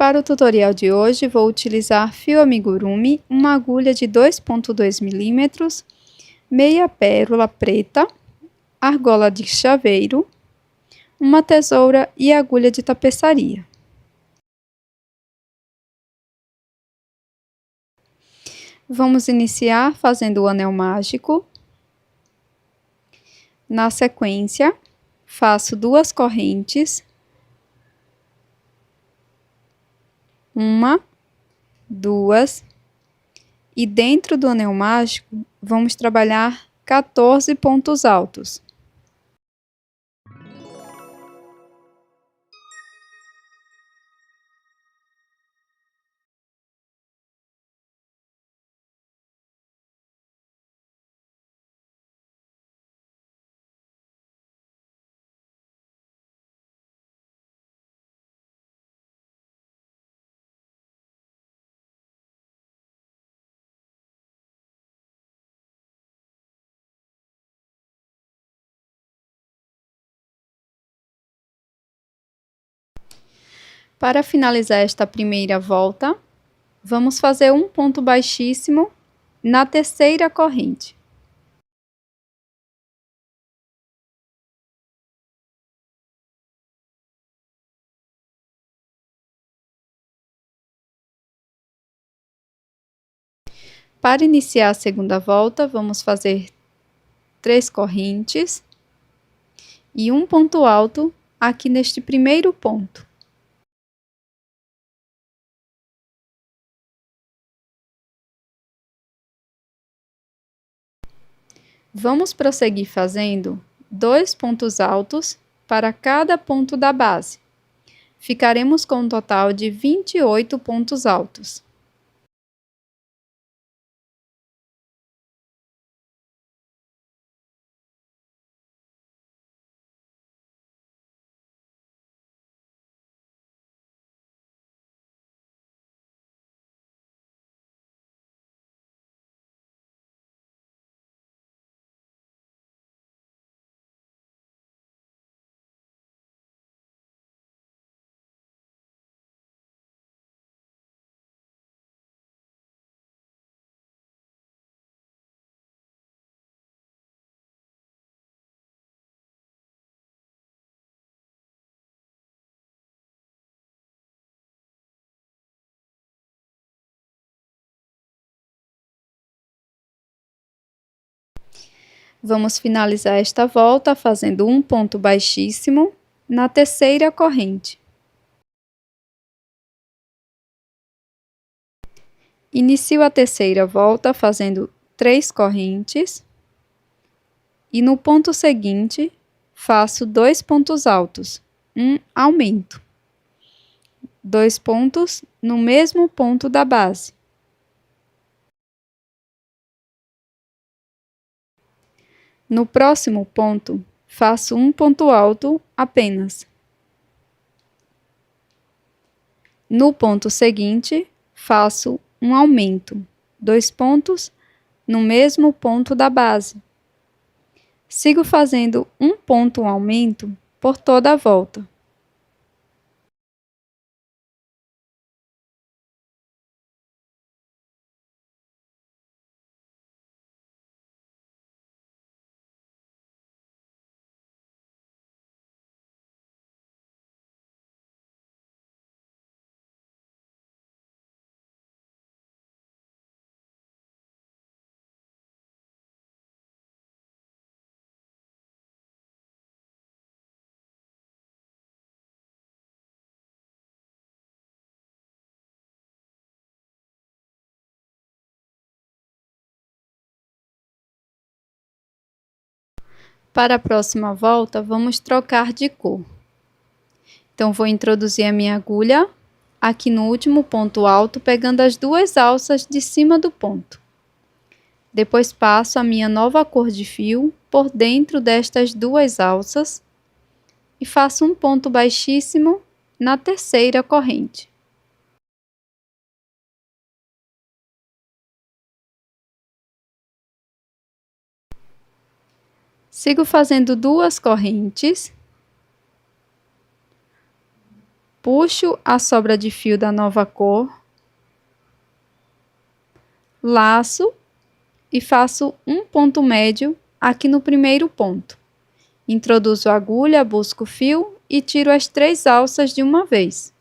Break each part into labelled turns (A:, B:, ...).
A: Para o tutorial de hoje, vou utilizar fio amigurumi, uma agulha de 2,2 mm, meia pérola preta, argola de chaveiro, uma tesoura e agulha de tapeçaria. Vamos iniciar fazendo o anel mágico. Na sequência, faço 2 correntes, uma, 2, e dentro do anel mágico, vamos trabalhar 14 pontos altos. Para finalizar esta primeira volta, vamos fazer um ponto baixíssimo na terceira corrente. Para iniciar a segunda volta, vamos fazer 3 correntes e um ponto alto aqui neste primeiro ponto. Vamos prosseguir fazendo 2 pontos altos para cada ponto da base. Ficaremos com um total de 28 pontos altos. Vamos finalizar esta volta fazendo um ponto baixíssimo na terceira corrente. Inicio a terceira volta fazendo 3 correntes e no ponto seguinte faço 2 pontos altos, um aumento. 2 pontos no mesmo ponto da base. No próximo ponto, faço um ponto alto apenas. No ponto seguinte, faço um aumento, 2 pontos no mesmo ponto da base. Sigo fazendo um ponto aumento por toda a volta. Para a próxima volta, vamos trocar de cor. Então, vou introduzir a minha agulha aqui no último ponto alto, pegando as 2 alças de cima do ponto. Depois passo a minha nova cor de fio por dentro destas 2 alças e faço um ponto baixíssimo na terceira corrente. Sigo fazendo 2 correntes. Puxo a sobra de fio da nova cor, laço e faço um ponto médio aqui no primeiro ponto. Introduzo a agulha, busco o fio e tiro as 3 alças de uma vez.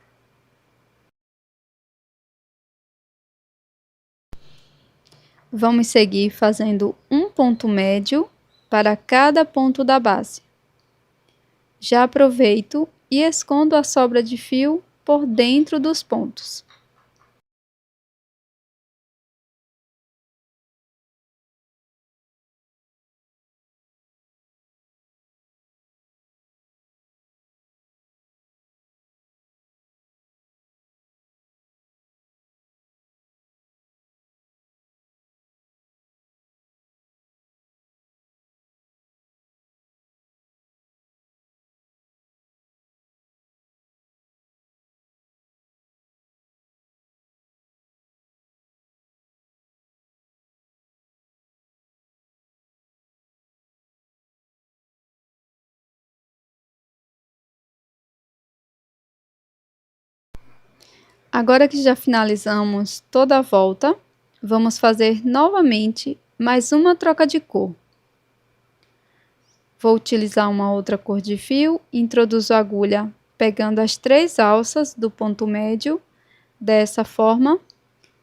A: Vamos seguir fazendo um ponto médio para cada ponto da base. Já aproveito e escondo a sobra de fio por dentro dos pontos. Agora que já finalizamos toda a volta, vamos fazer novamente mais uma troca de cor. Vou utilizar uma outra cor de fio, introduzo a agulha pegando as 3 alças do ponto médio, dessa forma,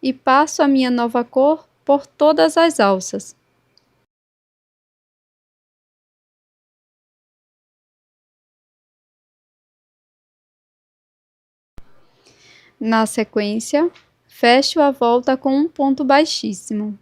A: e passo a minha nova cor por todas as alças. Na sequência, fecho a volta com um ponto baixíssimo.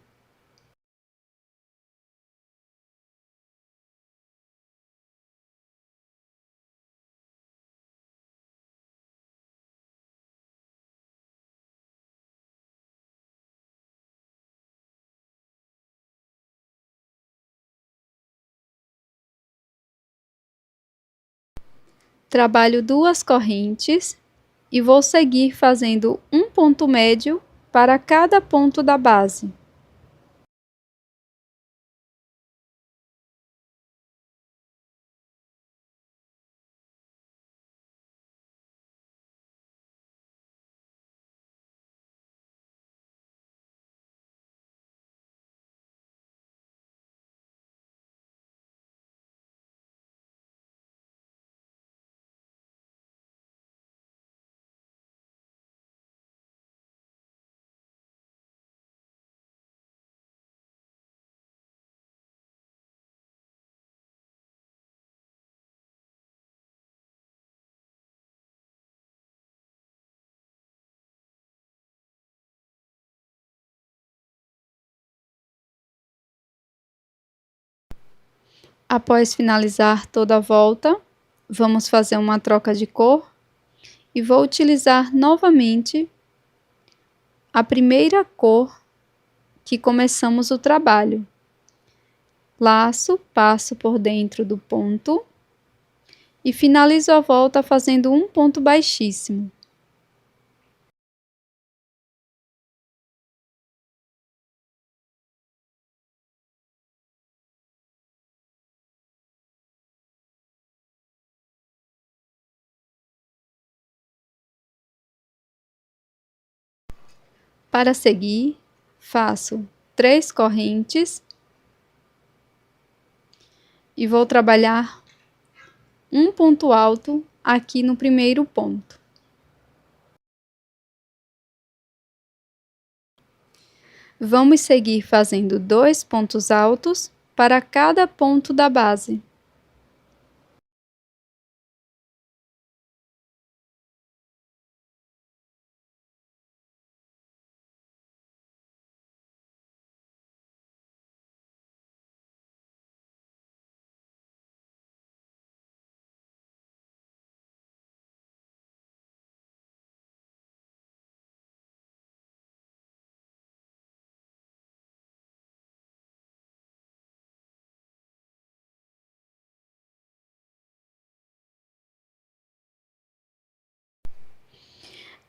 A: Trabalho 2 correntes e vou seguir fazendo um ponto médio para cada ponto da base. Após finalizar toda a volta, vamos fazer uma troca de cor e vou utilizar novamente a primeira cor que começamos o trabalho. Laço, passo por dentro do ponto e finalizo a volta fazendo um ponto baixíssimo. Para seguir, faço 3 correntes e vou trabalhar um ponto alto aqui no primeiro ponto. Vamos seguir fazendo 2 pontos altos para cada ponto da base.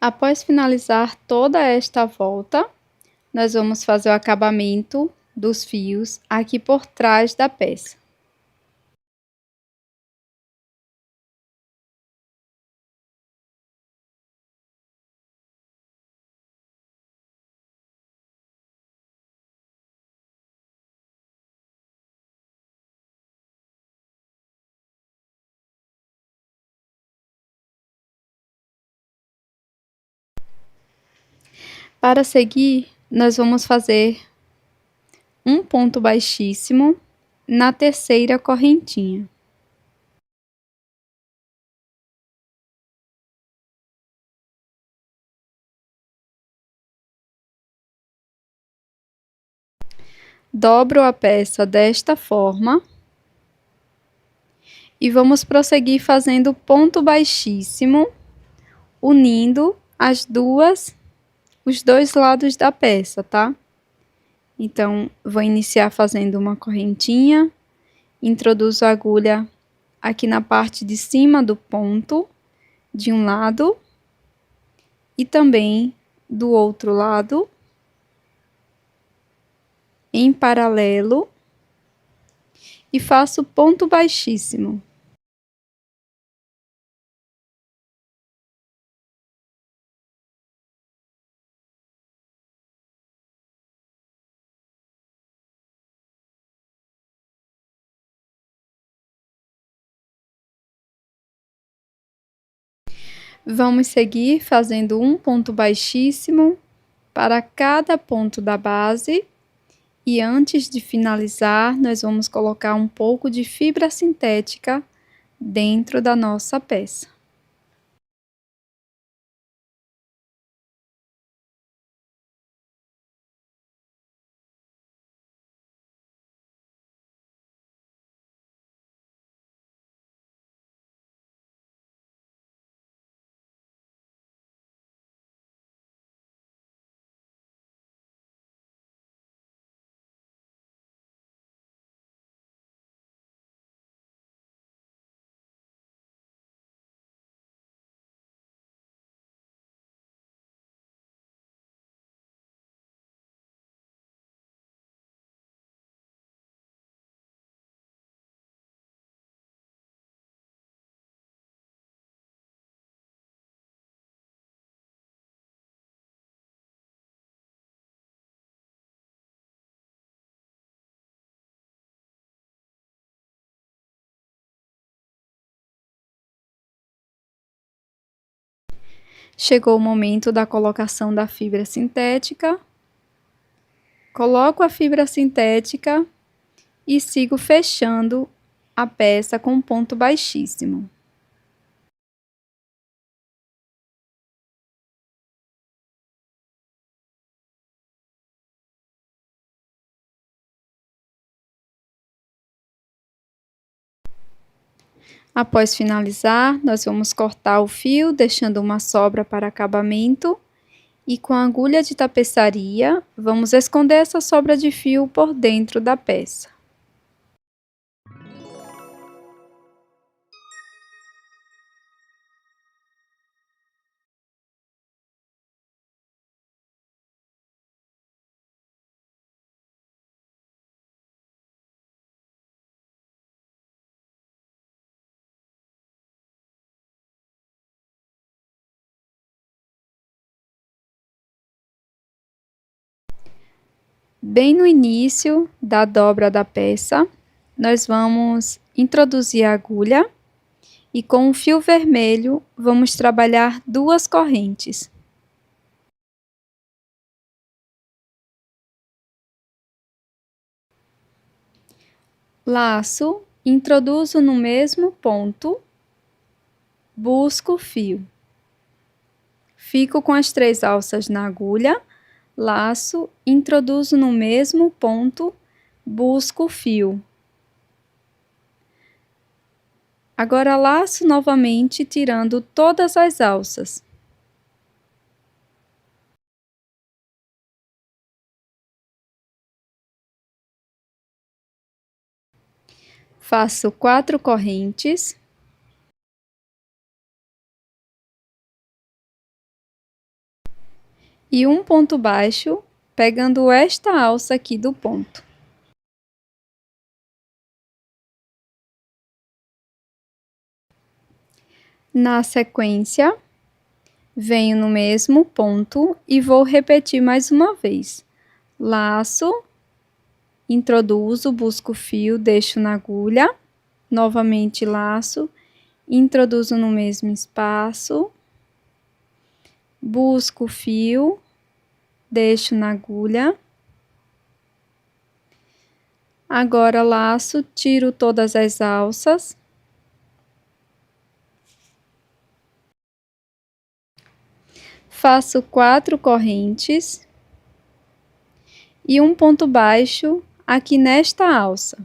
A: Após finalizar toda esta volta, nós vamos fazer o acabamento dos fios aqui por trás da peça. Para seguir, nós vamos fazer um ponto baixíssimo na terceira correntinha. Dobro a peça desta forma e vamos prosseguir fazendo ponto baixíssimo, unindo os dois lados da peça, tá? Então, vou iniciar fazendo uma correntinha, introduzo a agulha aqui na parte de cima do ponto, de um lado, e também do outro lado, em paralelo, e faço ponto baixíssimo. Vamos seguir fazendo um ponto baixíssimo para cada ponto da base. E antes de finalizar, nós vamos colocar um pouco de fibra sintética dentro da nossa peça. Chegou o momento da colocação da fibra sintética. Coloco a fibra sintética e sigo fechando a peça com um ponto baixíssimo. Após finalizar, nós vamos cortar o fio, deixando uma sobra para acabamento. E com a agulha de tapeçaria, vamos esconder essa sobra de fio por dentro da peça. Bem no início da dobra da peça, nós vamos introduzir a agulha e com o fio vermelho vamos trabalhar duas correntes. Laço, introduzo no mesmo ponto, busco o fio. Fico com as 3 alças na agulha, laço, introduzo no mesmo ponto, busco o fio. Agora laço novamente, tirando todas as alças. Faço 4 correntes. E um ponto baixo, pegando esta alça aqui do ponto. Na sequência, venho no mesmo ponto e vou repetir mais uma vez. Laço, introduzo, busco o fio, deixo na agulha, novamente laço, introduzo no mesmo espaço, busco o fio, deixo na agulha. Agora laço, tiro todas as alças. Faço 4 correntes e um ponto baixo aqui nesta alça.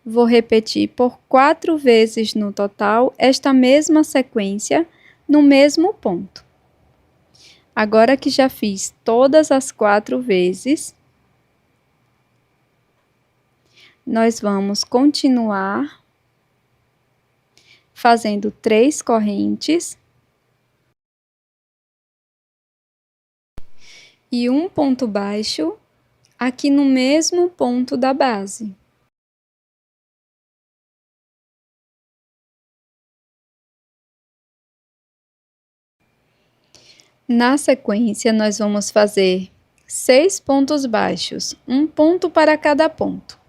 A: Vou repetir por 4 vezes no total esta mesma sequência no mesmo ponto. Agora que já fiz todas as 4 vezes, nós vamos continuar fazendo 3 correntes e um ponto baixo aqui no mesmo ponto da base. Na sequência, nós vamos fazer 6 pontos baixos, um ponto para cada ponto.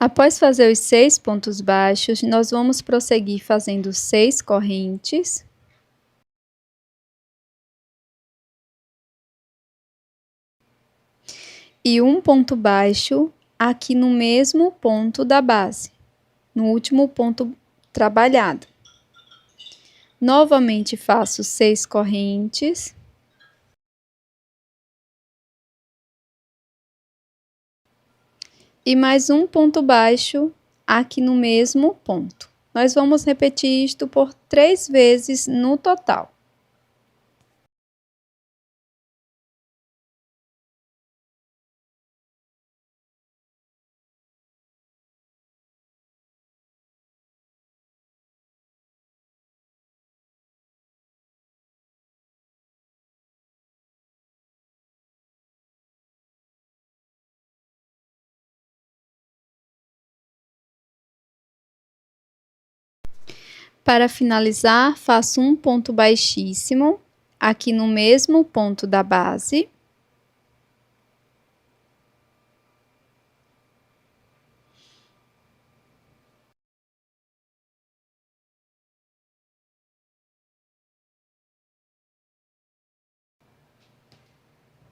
A: Após fazer os 6 pontos baixos, nós vamos prosseguir fazendo 6 correntes. E um ponto baixo aqui no mesmo ponto da base, no último ponto trabalhado. Novamente faço 6 correntes. E mais um ponto baixo aqui no mesmo ponto. Nós vamos repetir isto por 3 vezes no total. Para finalizar, faço um ponto baixíssimo aqui no mesmo ponto da base.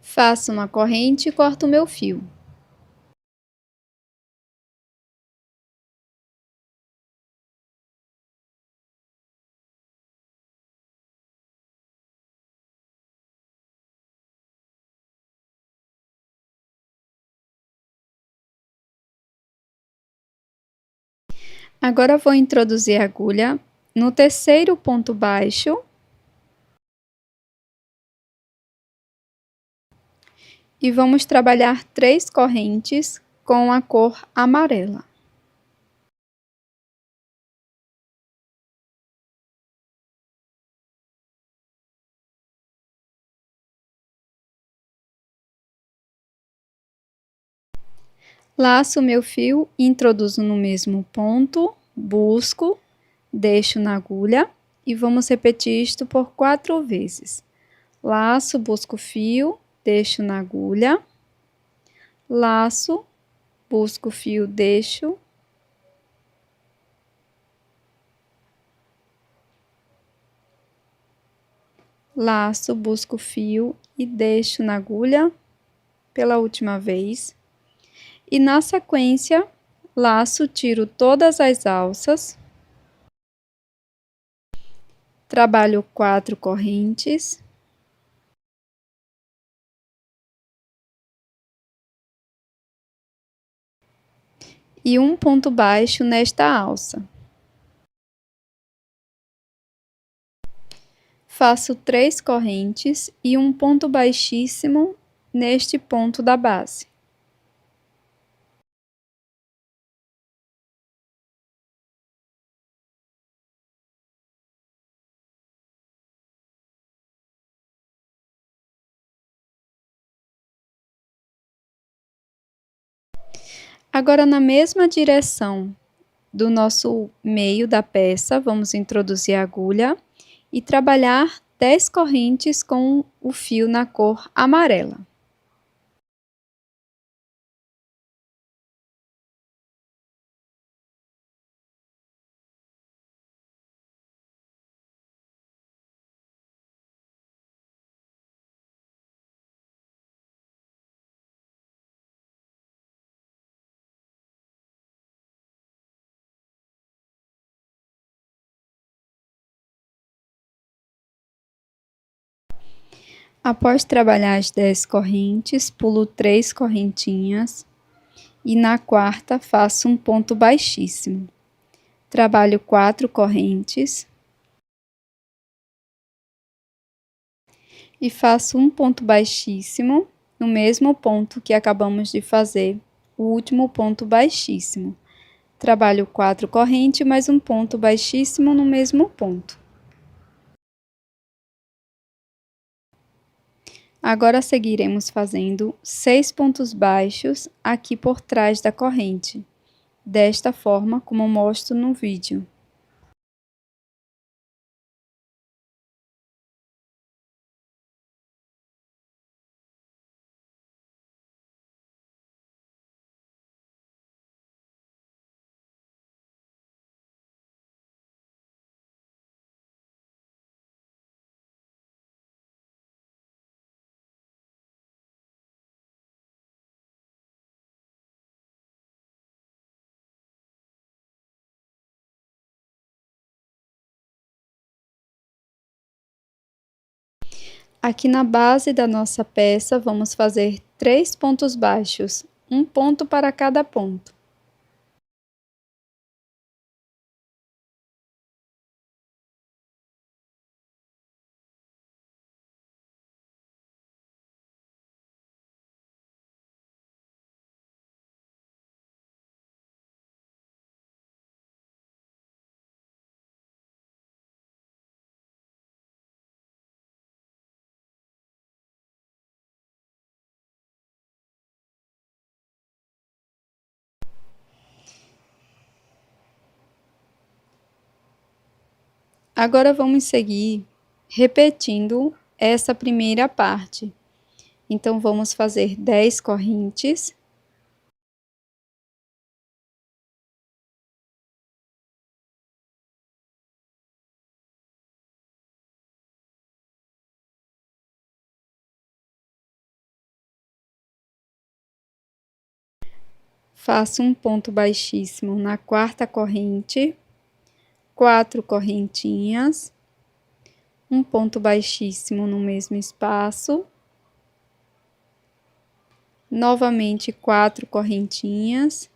A: Faço uma corrente e corto o meu fio. Agora vou introduzir a agulha no terceiro ponto baixo e vamos trabalhar 3 correntes com a cor amarela. Laço meu fio, introduzo no mesmo ponto, busco, deixo na agulha e vamos repetir isto por 4 vezes. Laço, busco fio, deixo na agulha, laço, busco fio, deixo, laço, busco fio e deixo na agulha pela última vez. E na sequência, laço, tiro todas as alças, trabalho 4 correntes, e um ponto baixo nesta alça. Faço 3 correntes e um ponto baixíssimo neste ponto da base. Agora, na mesma direção do nosso meio da peça, vamos introduzir a agulha e trabalhar 10 correntes com o fio na cor amarela. Após trabalhar as 10 correntes, pulo 3 correntinhas e na quarta faço um ponto baixíssimo. Trabalho 4 correntes e faço um ponto baixíssimo no mesmo ponto que acabamos de fazer, o último ponto baixíssimo. Trabalho 4 correntes mais um ponto baixíssimo no mesmo ponto. Agora seguiremos fazendo 6 pontos baixos aqui por trás da corrente, desta forma como mostro no vídeo. Aqui na base da nossa peça, vamos fazer 3 pontos baixos, um ponto para cada ponto. Agora vamos seguir repetindo essa primeira parte. Então, vamos fazer 10 correntes. Faço um ponto baixíssimo na quarta corrente, 4 correntinhas, um ponto baixíssimo no mesmo espaço, novamente 4 correntinhas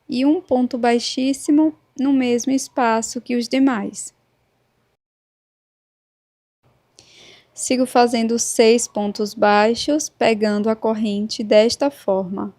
A: e um ponto baixíssimo no mesmo espaço que os demais. Sigo fazendo 6 pontos baixos, pegando a corrente desta forma.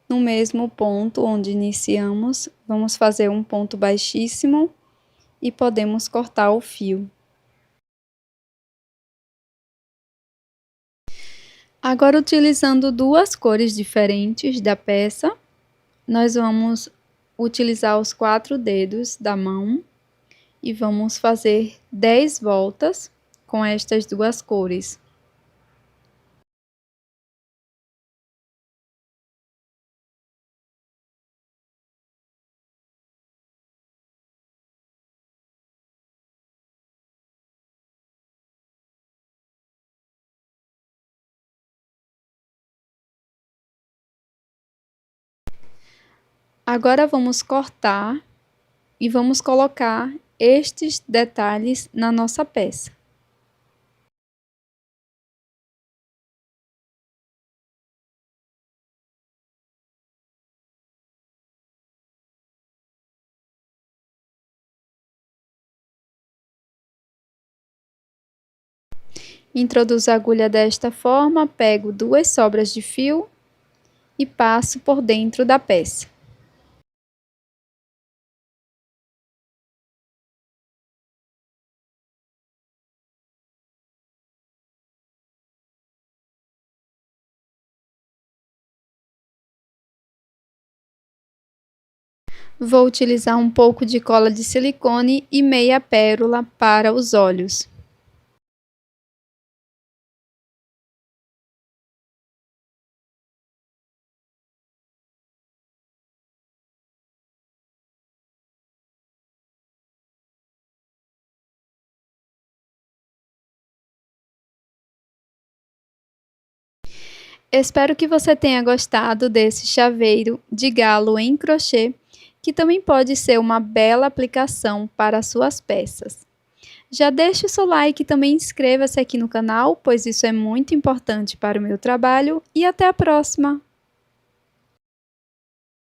A: No mesmo ponto onde iniciamos, vamos fazer um ponto baixíssimo e podemos cortar o fio. Agora, utilizando duas cores diferentes da peça, nós vamos utilizar os 4 dedos da mão e vamos fazer 10 voltas com estas duas cores. Agora vamos cortar e vamos colocar estes detalhes na nossa peça. Introduzo a agulha desta forma, pego 2 sobras de fio e passo por dentro da peça. Vou utilizar um pouco de cola de silicone e meia pérola para os olhos. Espero que você tenha gostado desse chaveiro de galo em crochê, que também pode ser uma bela aplicação para suas peças. Já deixe o seu like e também inscreva-se aqui no canal, pois isso é muito importante para o meu trabalho, e até a próxima!